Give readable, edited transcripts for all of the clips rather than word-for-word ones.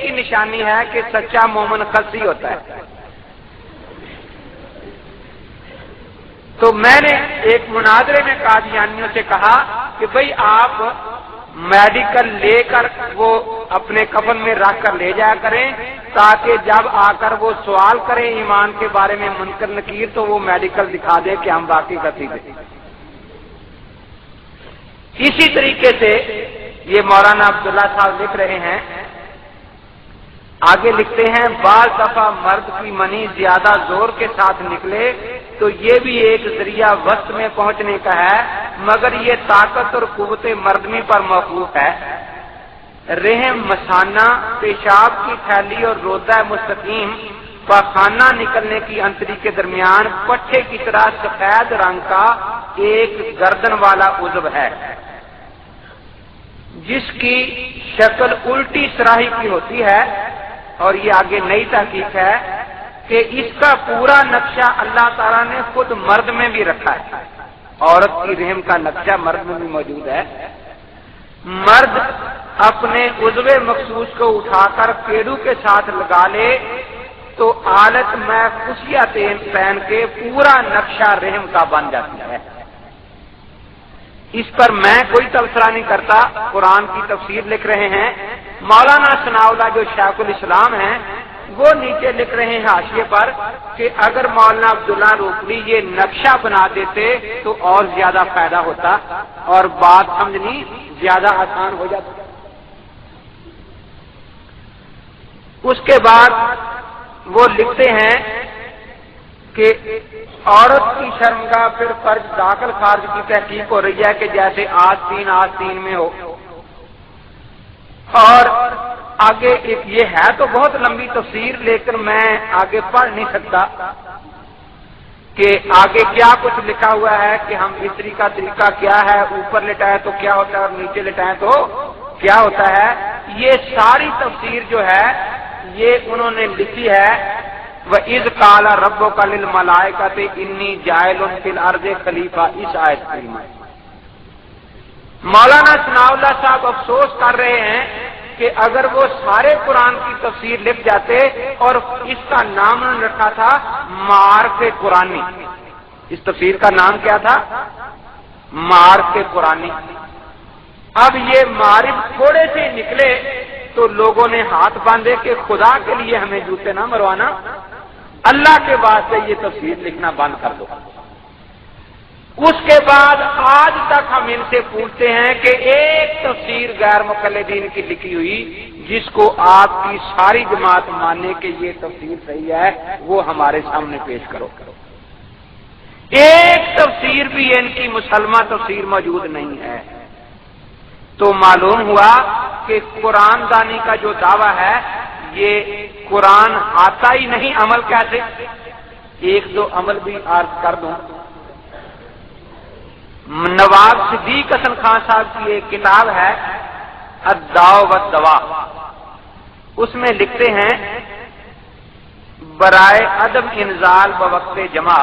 ही निशानी है कि सच्चा मोमिन खलसी होता है। तो मैंने एक मुनाजरे में कादियानियों से कहा कि भाई आप मेडिकल लेकर वो अपने कफन में रख कर ले जाया करें, ताकि जब आकर वो सवाल करें ईमान के बारे में मुनकर नकीर, तो वो मेडिकल दिखा दे कि हम बाकी करती थे। इसी तरीके से ये मौलाना अब्दुल्ला साहब लिख रहे हैं, आगे लिखते हैं, बाल दफा मर्द की मनी ज्यादा जोर के साथ निकले तो ये भी एक जरिया वस्त में पहुंचने का है, मगर ये ताकत और कुव्वत मर्दमी पर मौकूफ है। रहम मसाना, पेशाब की थैली और रोदा मुस्तकीम पखाना निकलने की अंतरी के दरमियान पट्टे की तरह सफेद रंग का एक गर्दन वाला उज़्व है, जिसकी शक्ल उल्टी सराही की होती है। और ये आगे नई तहकीक है कि इसका पूरा नक्शा अल्लाह ताला ने खुद मर्द में भी रखा है। औरत की रहम का नक्शा मर्द में भी मौजूद है। मर्द अपने उज़्वे मखसूस को उठाकर पेड़ू के साथ लगा ले तो आलत में खुशिया पहन के पूरा नक्शा रहम का बन जाता है। इस पर मैं कोई तबसरा नहीं करता, कुरान की तफसीर लिख रहे हैं मौलाना सनाउल्लाह जो शेखुल इस्लाम हैं, वो नीचे लिख रहे हैं हाशिए पर कि अगर मौलाना अब्दुल्ला रूपली ये नक्शा बना देते तो और ज्यादा फायदा होता और बात समझनी ज्यादा आसान हो जाती। उसके बाद वो लिखते हैं कि औरत की शर्मगाह फिर फर्ज दाखिल खारिज की तहकीक हो रही है कि जैसे आस्तीन में हो। और आगे ये है तो बहुत लंबी तफसीर, लेकिन मैं आगे पढ़ नहीं सकता कि आगे क्या कुछ लिखा हुआ है कि हम इस्त्री का तरीका क्या है, ऊपर लिटाए तो क्या होता है और नीचे लिटाए तो क्या होता है। ये सारी तफसीर जो है ये उन्होंने लिखी है। व इज़ काला रब्बुका लिल मलाइकति इन्नी जाइलुन फिल अर्ज़ि खलीफा, इस आयत करीमा। मौलाना सनाउल्लाह साहब अफसोस कर रहे हैं कि अगर वो सारे कुरान की तफसीर लिख जाते, और इसका नाम उन्होंने रखा था मार्फ कुरानी। इस तफसीर का नाम क्या था? मार्फ कुरानी। अब ये मारिफ थोड़े से निकले तो लोगों ने हाथ बांधे कि खुदा के लिए हमें जूते ना मरवाना, अल्लाह के वास्ते ये तफसीर लिखना बंद कर दो। उसके बाद आज तक हम इनसे पूछते हैं कि एक तफसीर गैर मुकल्लिदीन की लिखी हुई जिसको आपकी सारी जमात माने कि ये तफसीर सही है, वो हमारे सामने पेश करो। एक तफसीर भी इनकी मुसलमा तफसीर मौजूद नहीं है। तो मालूम हुआ कि कुरान दानी का जो दावा है ये कुरान आता ही नहीं, अमल कैसे? एक दो अमल भी अर्ज कर दूं। नवाब सिद्दीक हसन खान साहब की एक किताब है अद्दाव व दवा, उसमें लिखते हैं बराए अदम इंजाल बवक्ते जमा,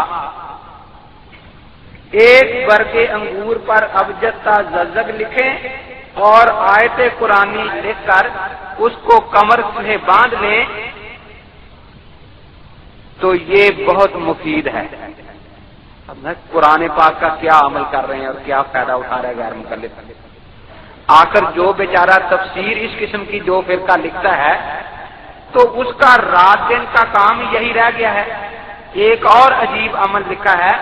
एक बरके अंगूर पर अबजता जज़ग लिखें और आयत कुरानी लिखकर उसको कमर से बांध लें तो ये बहुत मुफीद है। अब कुरान पाक का क्या अमल कर रहे हैं और क्या फायदा उठा रहा है गैर मुकल्लिद। आखिर जो बेचारा तफसीर इस किस्म की जो फिरका लिखता है तो उसका रात दिन का काम यही रह गया है। एक और अजीब अमल लिखा है,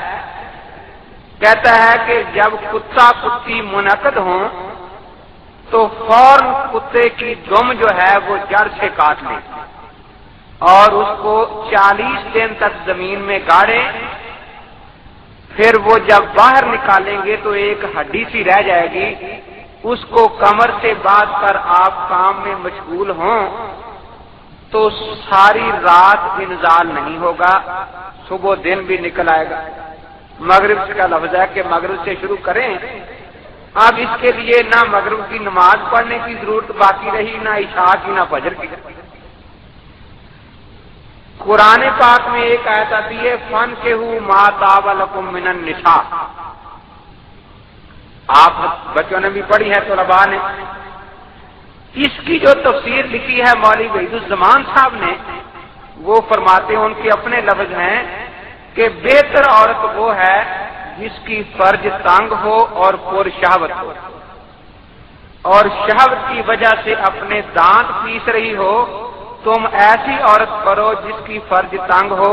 कहता है कि जब कुत्ता कुत्ती मुनक़द हों तो फौरन कुत्ते की दुम जो है वो जड़ से काट लें और उसको 40 दिन तक जमीन में गाड़ें। फिर वो जब बाहर निकालेंगे तो एक हड्डी सी रह जाएगी, उसको कमर से बांध कर आप काम में मशगूल हों तो सारी रात इंजाल नहीं होगा, सुबह दिन भी निकल आएगा। मगरिब का लफ्ज है कि मगरिब से शुरू करें। अब इसके लिए ना मगरिब की नमाज पढ़ने की जरूरत बाकी रही, ना इशा की, ना फजर की। कुरान पाक में एक आयत आती है फन के हु मा ताबलकुम मिनन निसा। आप बच्चों ने भी पढ़ी है, तलबा ने। اس کی جو تفسیر لکھی ہے مولوی وحید الزمان صاحب نے، وہ فرماتے ہیں، ان کے اپنے لفظ ہیں کہ بہتر عورت وہ ہے جس کی فرج تنگ ہو اور پر شہوت ہو، اور شہوت کی وجہ سے اپنے دانت پیس رہی ہو، تم ایسی عورت کرو جس کی فرج تنگ ہو،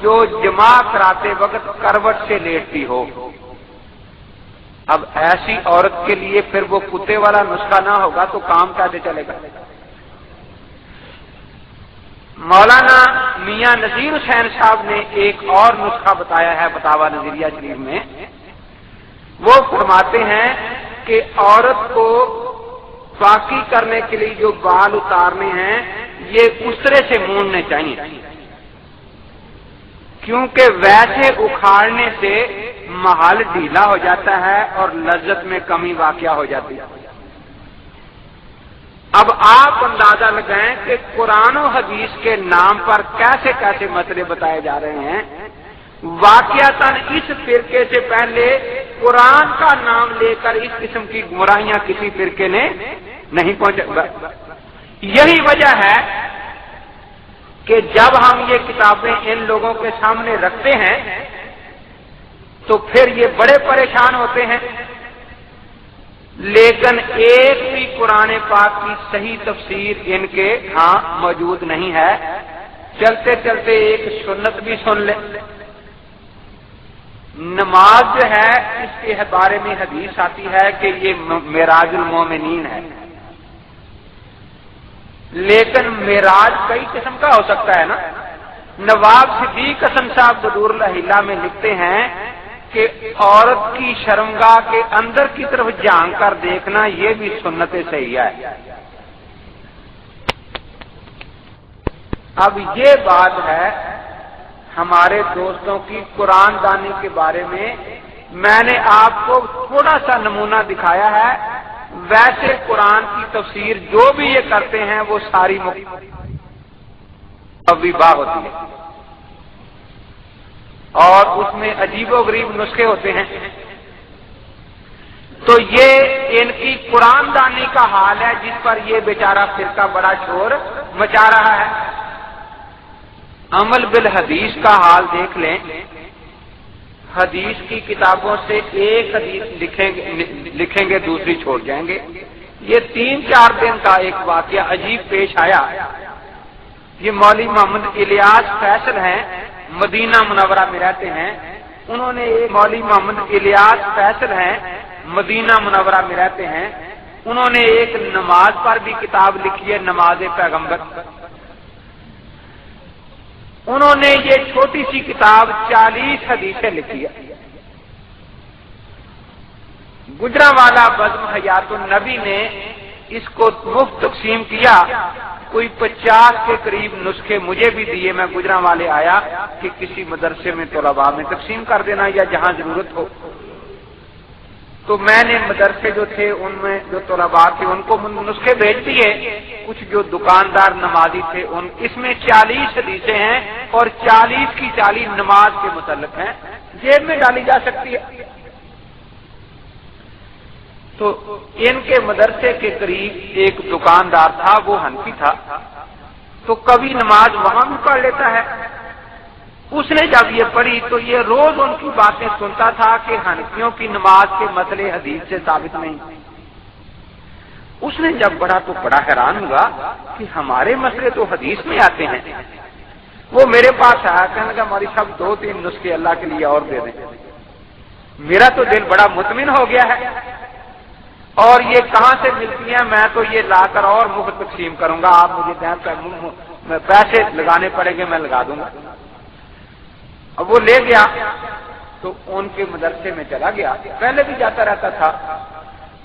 جو جمع کراتے وقت کروٹ سے لیٹتی ہو۔ اب ایسی عورت کے لیے پھر وہ کتے والا نسخہ نہ ہوگا تو کام کیسے چلے گا؟ مولانا میاں نذیر حسین صاحب نے ایک اور نسخہ بتایا ہے فتاوی نظریہ شریف میں، وہ فرماتے ہیں کہ عورت کو پاکی کرنے کے لیے جو بال اتارنے ہیں یہ اسرے سے موننے چاہیے، کیونکہ ویسے اکھاڑنے سے محل ڈھیلا ہو جاتا ہے اور لذت میں کمی واقع ہو جاتی ہے۔ اب آپ اندازہ لگائیں کہ قرآن و حدیث کے نام پر کیسے کیسے مسئلے بتائے جا رہے ہیں۔ واقعتاً اس فرقے سے پہلے قرآن کا نام لے کر اس قسم کی گمراہیاں کسی فرقے نے نہیں پہنچا۔ یہی وجہ ہے کہ جب ہم یہ کتابیں ان لوگوں کے سامنے رکھتے ہیں تو پھر یہ بڑے پریشان ہوتے ہیں، لیکن ایک بھی قرآن پاک کی صحیح تفسیر ان کے ہاں موجود نہیں ہے۔ چلتے چلتے ایک سنت بھی سن لیں۔ نماز جو ہے اس کے بارے میں حدیث آتی ہے کہ یہ معراج المومنین ہے، لیکن معراج کئی قسم کا ہو سکتا ہے نا۔ نواب صدیق حسن صاحب بدور الحیلہ میں لکھتے ہیں کہ عورت کی شرمگاہ کے اندر کی طرف جھانک کر دیکھنا یہ بھی سنت صحیح ہے۔ اب یہ بات ہے ہمارے دوستوں کی قرآن دانی کے بارے میں، میں نے آپ کو تھوڑا سا نمونہ دکھایا ہے، ویسے قرآن کی تفسیر جو بھی یہ کرتے ہیں وہ ساری باہ ہوتی ہے اور اس میں عجیب و غریب نسخے ہوتے ہیں۔ تو یہ ان کی قرآن دانی کا حال ہے جس پر یہ بیچارہ فرقہ بڑا شور مچا رہا ہے۔ عمل بالحدیث کا حال دیکھ لیں، حدیث کی کتابوں سے ایک حدیث لکھیں گے دوسری چھوڑ جائیں گے۔ یہ 3-4 دن کا ایک واقعہ عجیب پیش آیا۔ یہ مولوی محمد الیاس فیصل ہیں، مدینہ منورہ میں رہتے ہیں۔ انہوں نے ایک مولوی محمد الیاس فیصل ہیں، مدینہ منورہ میں رہتے ہیں۔ انہوں نے ایک نماز پر بھی کتاب لکھی ہے، نماز پیغمبر۔ انہوں نے یہ چھوٹی سی کتاب 40 حدیثیں لکھی ہے۔ گجرانوالا بزم حیات النبی نے اس کو مفت تقسیم کیا، کوئی 50 کے قریب نسخے مجھے بھی دیے۔ میں گجرانوالے آیا کہ کسی مدرسے میں طلباء میں تقسیم کر دینا یا جہاں ضرورت ہو، تو میں نے مدرسے جو تھے ان میں جو طلباء تھے ان کو نسخے بھیج دیے۔ کچھ جو دکاندار نمازی تھے اس میں 40 حدیثیں ہیں اور 40 کی 40 نماز کے متعلق ہیں، جیب میں ڈالی جا سکتی ہے۔ تو ان کے مدرسے کے قریب ایک دکاندار تھا، وہ حنفی تھا، تو کبھی نماز وہاں بھی پڑھ لیتا ہے۔ اس نے جب یہ پڑھی تو یہ روز ان کی باتیں سنتا تھا کہ حنفیوں کی نماز کے مسئلے حدیث سے ثابت نہیں۔ اس نے جب پڑھا تو بڑا حیران ہوا کہ ہمارے مسئلے تو حدیث میں آتے ہیں۔ وہ میرے پاس آیا، کہنے لگا مولوی صاحب 2-3 نسخے اللہ کے لیے اور دے دیں۔ میرا تو دل بڑا مطمئن ہو گیا ہے، اور یہ کہاں سے ملتی ہیں؟ میں تو یہ لا کر اور مفت تقسیم کروں گا، آپ مجھے پیسے لگانے پڑیں گے، میں لگا دوں گا۔ اب وہ لے گیا تو ان کے مدرسے میں چلا گیا، پہلے بھی جاتا رہتا تھا۔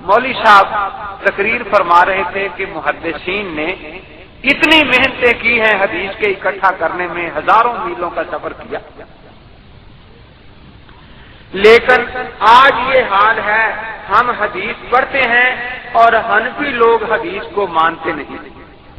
مولوی صاحب تقریر فرما رہے تھے کہ محدثین نے اتنی محنتیں کی ہیں حدیث کے اکٹھا کرنے میں، ہزاروں میلوں کا سفر کیا، لیکن آج یہ حال ہے ہم حدیث پڑھتے ہیں اور حنفی لوگ حدیث کو مانتے نہیں۔